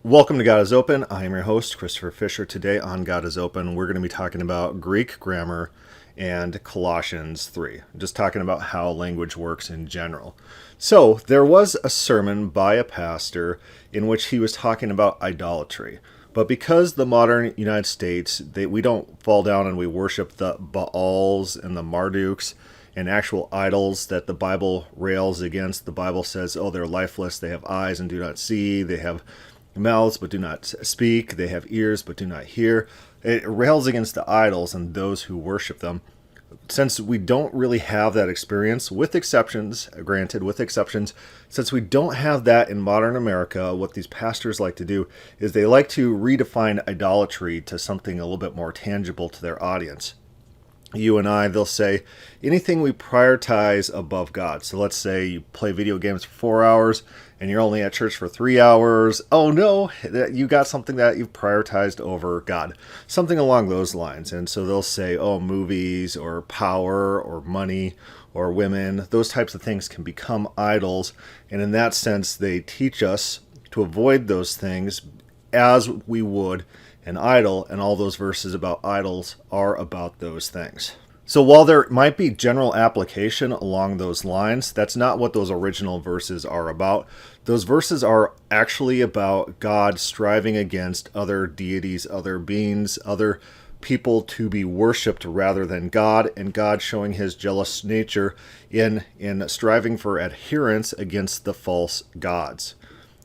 Welcome to God is Open. I am your host, Christopher Fisher. Today on God is Open, we're going to be talking about Greek grammar and Colossians 3. Just talking about how language works in general. So, there was a sermon by a pastor in which he was talking about idolatry. But because the modern United States, we don't fall down and we worship the Baals and the Marduks and actual idols that the Bible rails against. The Bible says, oh, they're lifeless, they have eyes and do not see, they have mouths but do not speak, they have ears but do not hear. It rails against the idols and those who worship them. Since we don't really have that experience, with exceptions, granted, with exceptions, since we don't have that in modern America, what these pastors like to do is they like to redefine idolatry to something a little bit more tangible to their audience. You and I, they'll say anything we prioritize above God. So let's say you play video games for 4 hours and you're only at church for 3 hours. Oh no, you got something that you've prioritized over God. Something along those lines. And so they'll say, oh, movies or power or money or women, those types of things can become idols. And in that sense, they teach us to avoid those things as we would an idol, and all those verses about idols are about those things. So while there might be general application along those lines, that's not what those original verses are about. Those verses are actually about God striving against other deities, other beings, other people to be worshipped rather than God, and God showing his jealous nature in striving for adherence against the false gods,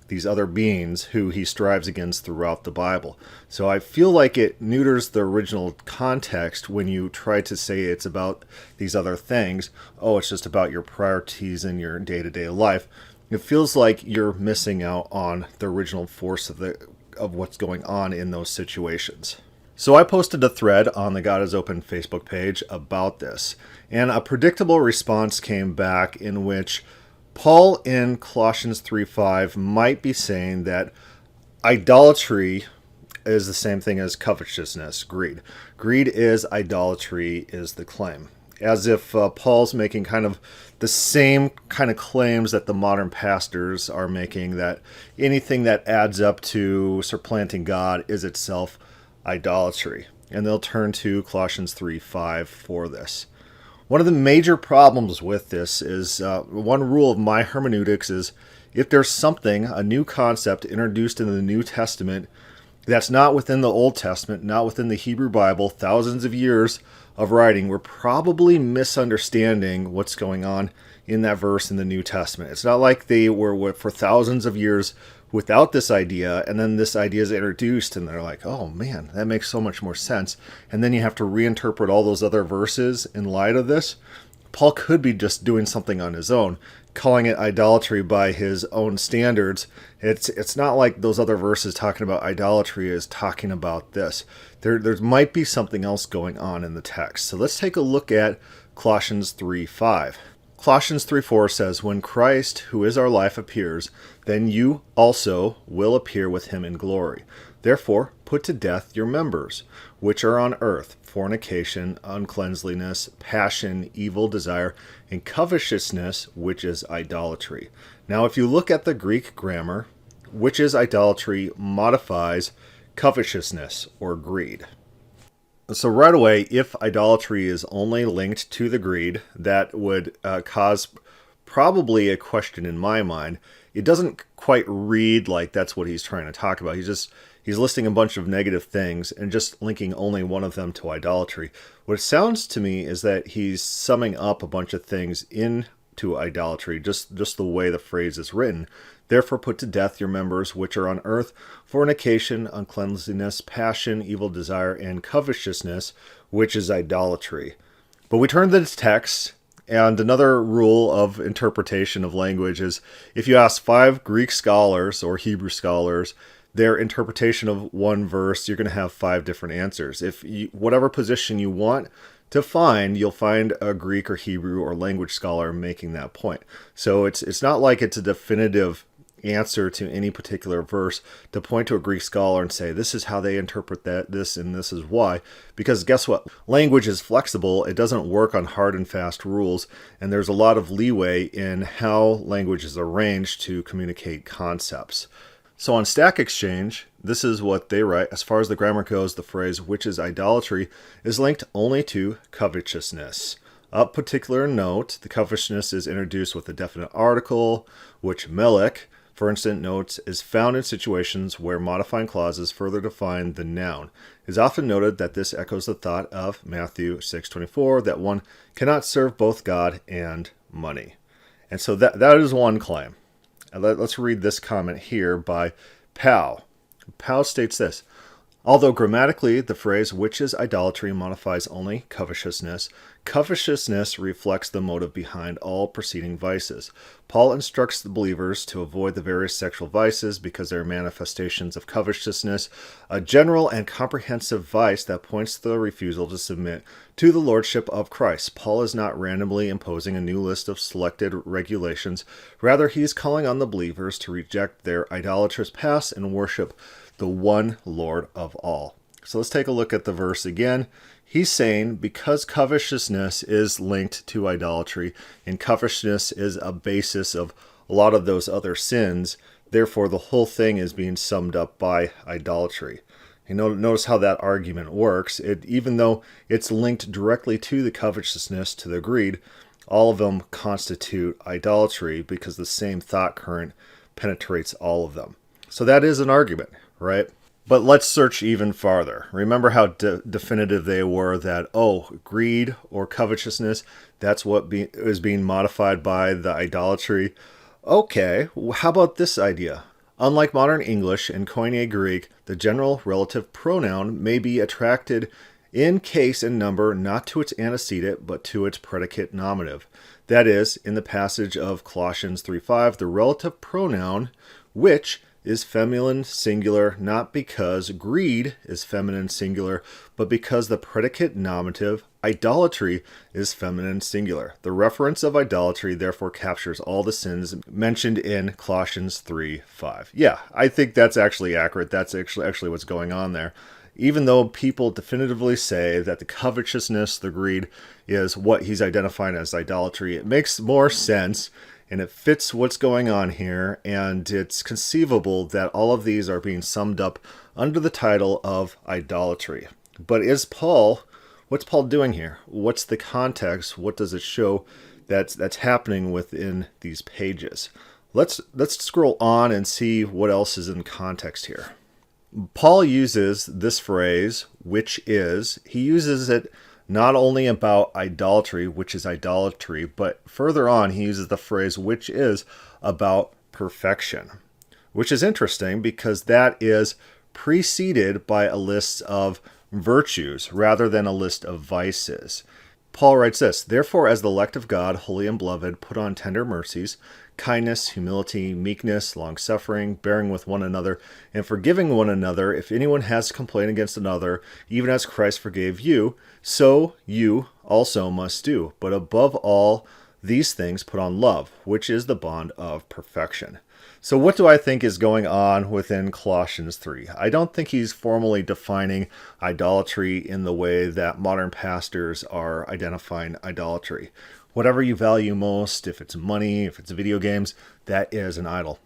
these other beings who he strives against throughout the Bible. So I feel like it neuters the original context when you try to say it's about these other things. Oh, it's just about your priorities in your day-to-day life. It feels like you're missing out on the original force of what's going on in those situations. So I posted a thread on the God is Open Facebook page about this, and a predictable response came back in which Paul in Colossians 3:5 might be saying that idolatry is the same thing as covetousness, greed. Greed is idolatry, is the claim. As if Paul's making kind of the same kind of claims that the modern pastors are making, that anything that adds up to supplanting God is itself idolatry. And they'll turn to Colossians 3:5 for this. One of the major problems with this is one rule of my hermeneutics is if there's something, a new concept introduced in the New Testament that's not within the Old Testament, not within the Hebrew Bible, thousands of years of writing, we're probably misunderstanding what's going on in that verse in the New Testament. It's not like they were for thousands of years without this idea, and then this idea is introduced, and they're like, oh man, that makes so much more sense. And then you have to reinterpret all those other verses in light of this. Paul could be just doing something on his own, calling it idolatry by his own standards. It's not like those other verses talking about idolatry is talking about this. There might be something else going on in the text. So let's take a look at Colossians 3:5. Colossians 3:4 says, when Christ, who is our life, appears, then you also will appear with him in glory. Therefore, put to death your members, which are on earth, fornication, uncleanliness, passion, evil desire, and covetousness, which is idolatry. Now, if you look at the Greek grammar, which is idolatry modifies covetousness or greed. So right away, if idolatry is only linked to the greed, that would cause probably a question in my mind. It doesn't quite read like that's what he's trying to talk about. He's listing a bunch of negative things and just linking only one of them to idolatry. What it sounds to me is that he's summing up a bunch of things into idolatry, just the way the phrase is written. Therefore put to death your members which are on earth, fornication, uncleanliness, passion, evil desire, and covetousness, which is idolatry. But we turn to the text, and another rule of interpretation of language is if you ask 5 Greek scholars or Hebrew scholars their interpretation of one verse, you're going to have 5 different answers. Whatever position you want to find, you'll find a Greek or Hebrew or language scholar making that point. So it's not like it's a definitive answer to any particular verse to point to a Greek scholar and say, this is how they interpret this and this is why. Because guess what? Language is flexible. It doesn't work on hard and fast rules. And there's a lot of leeway in how language is arranged to communicate concepts. So on Stack Exchange, this is what they write. As far as the grammar goes, the phrase which is idolatry is linked only to covetousness. Of particular note, the covetousness is introduced with a definite article, which Melech, for instance, notes is found in situations where modifying clauses further define the noun. It is often noted that this echoes the thought of Matthew 6:24 that one cannot serve both God and money. And so that is one claim. Let's read this comment here by Powell. Powell states this: although grammatically the phrase which is idolatry modifies only covetousness, covetousness reflects the motive behind all preceding vices. Paul instructs the believers to avoid the various sexual vices because they are manifestations of covetousness, a general and comprehensive vice that points to the refusal to submit to the lordship of Christ. Paul is not randomly imposing a new list of selected regulations. Rather, he is calling on the believers to reject their idolatrous past and worship the one Lord of all. So let's take a look at the verse again. He's saying because covetousness is linked to idolatry, and covetousness is a basis of a lot of those other sins, therefore the whole thing is being summed up by idolatry. You know, notice how that argument works. Even though it's linked directly to the covetousness, to the greed, all of them constitute idolatry because the same thought current penetrates all of them. So that is an argument, right? But let's search even farther. Remember how definitive they were that, greed or covetousness, that's what is being modified by the idolatry. Okay, how about this idea? Unlike modern English and Koine Greek, the general relative pronoun may be attracted in case and number not to its antecedent but to its predicate nominative. That is, in the passage of Colossians 3:5, the relative pronoun which is feminine singular not because greed is feminine singular, but because the predicate nominative idolatry is feminine singular. The reference of idolatry therefore captures all the sins mentioned in Colossians 3:5. Yeah, I think that's actually accurate. That's actually what's going on there. Even though people definitively say that the covetousness, the greed, is what he's identifying as idolatry, it makes more sense. And it fits what's going on here, and it's conceivable that all of these are being summed up under the title of idolatry. But what's Paul doing here? What's the context? What does it show that's happening within these pages? Let's scroll on and see what else is in context here. Paul uses this phrase, which is, he uses it not only about idolatry, which is idolatry, but further on he uses the phrase which is about perfection, which is interesting because that is preceded by a list of virtues rather than a list of vices. Paul writes this: therefore, as the elect of God, holy and beloved, put on tender mercies, kindness, humility, meekness, long-suffering, bearing with one another, and forgiving one another if anyone has complained against another, even as Christ forgave you, so you also must do. But above all these things put on love, which is the bond of perfection. So what do I think is going on within Colossians 3? I don't think he's formally defining idolatry in the way that modern pastors are identifying idolatry. Whatever you value most, if it's money, if it's video games, that is an idol.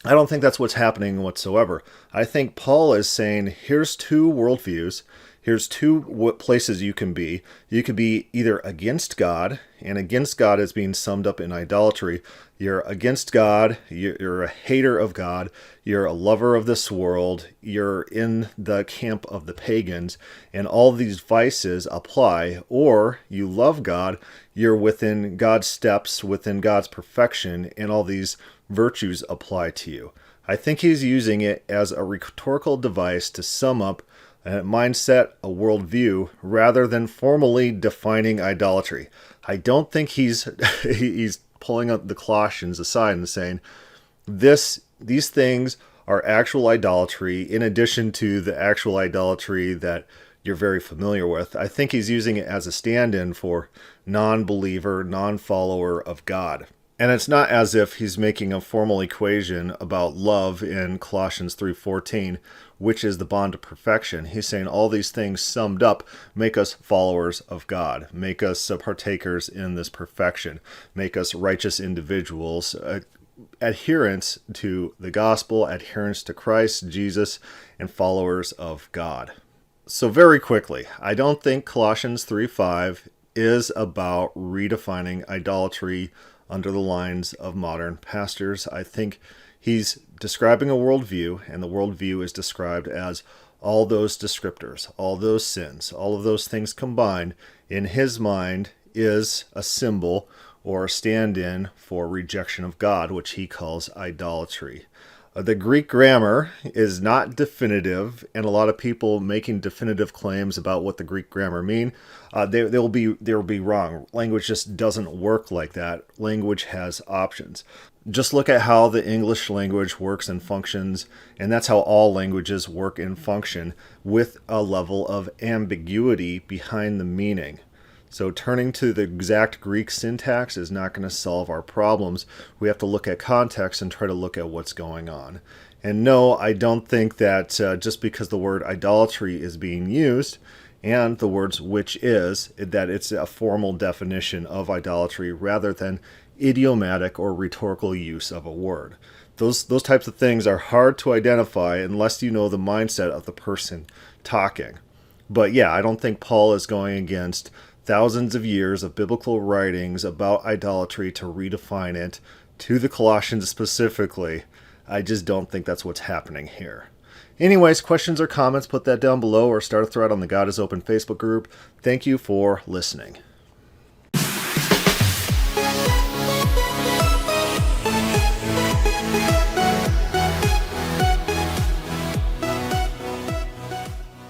I don't think that's what's happening whatsoever. I think Paul is saying, here's two worldviews. Here's two places you can be. You could be either against God, and against God is being summed up in idolatry. You're against God, you're a hater of God, you're a lover of this world, you're in the camp of the pagans, and all these vices apply. Or you love God, you're within God's steps, within God's perfection, and all these virtues apply to you. I think he's using it as a rhetorical device to sum up a mindset, a worldview, rather than formally defining idolatry. I don't think he's pulling up the Colossians aside and saying, these things are actual idolatry in addition to the actual idolatry that you're very familiar with. I think he's using it as a stand-in for non-believer, non-follower of God. And it's not as if he's making a formal equation about love in Colossians 3:14, which is the bond of perfection. He's saying all these things summed up make us followers of God, make us partakers in this perfection, make us righteous individuals, adherence to the gospel, adherence to Christ, Jesus, and followers of God. So very quickly, I don't think Colossians 3:5 is about redefining idolatry under the lines of modern pastors. I think he's describing a worldview, and the worldview is described as all those descriptors, all those sins, all of those things combined in his mind is a symbol or a stand-in for rejection of God, which he calls idolatry. The Greek grammar is not definitive, and a lot of people making definitive claims about what the Greek grammar mean, they'll be wrong. Language just doesn't work like that. Language has options. Just look at how the English language works and functions, and that's how all languages work and function, with a level of ambiguity behind the meaning. So turning to the exact Greek syntax is not going to solve our problems. We have to look at context and try to look at what's going on. And no, I don't think that just because the word idolatry is being used and the words which is, that it's a formal definition of idolatry rather than idiomatic or rhetorical use of a word. Those types of things are hard to identify unless you know the mindset of the person talking. But yeah, I don't think Paul is going against thousands of years of biblical writings about idolatry to redefine it to the Colossians specifically. I just don't think that's what's happening here. Anyways, questions or comments, put that down below or start a thread on the God is Open Facebook group. Thank you for listening.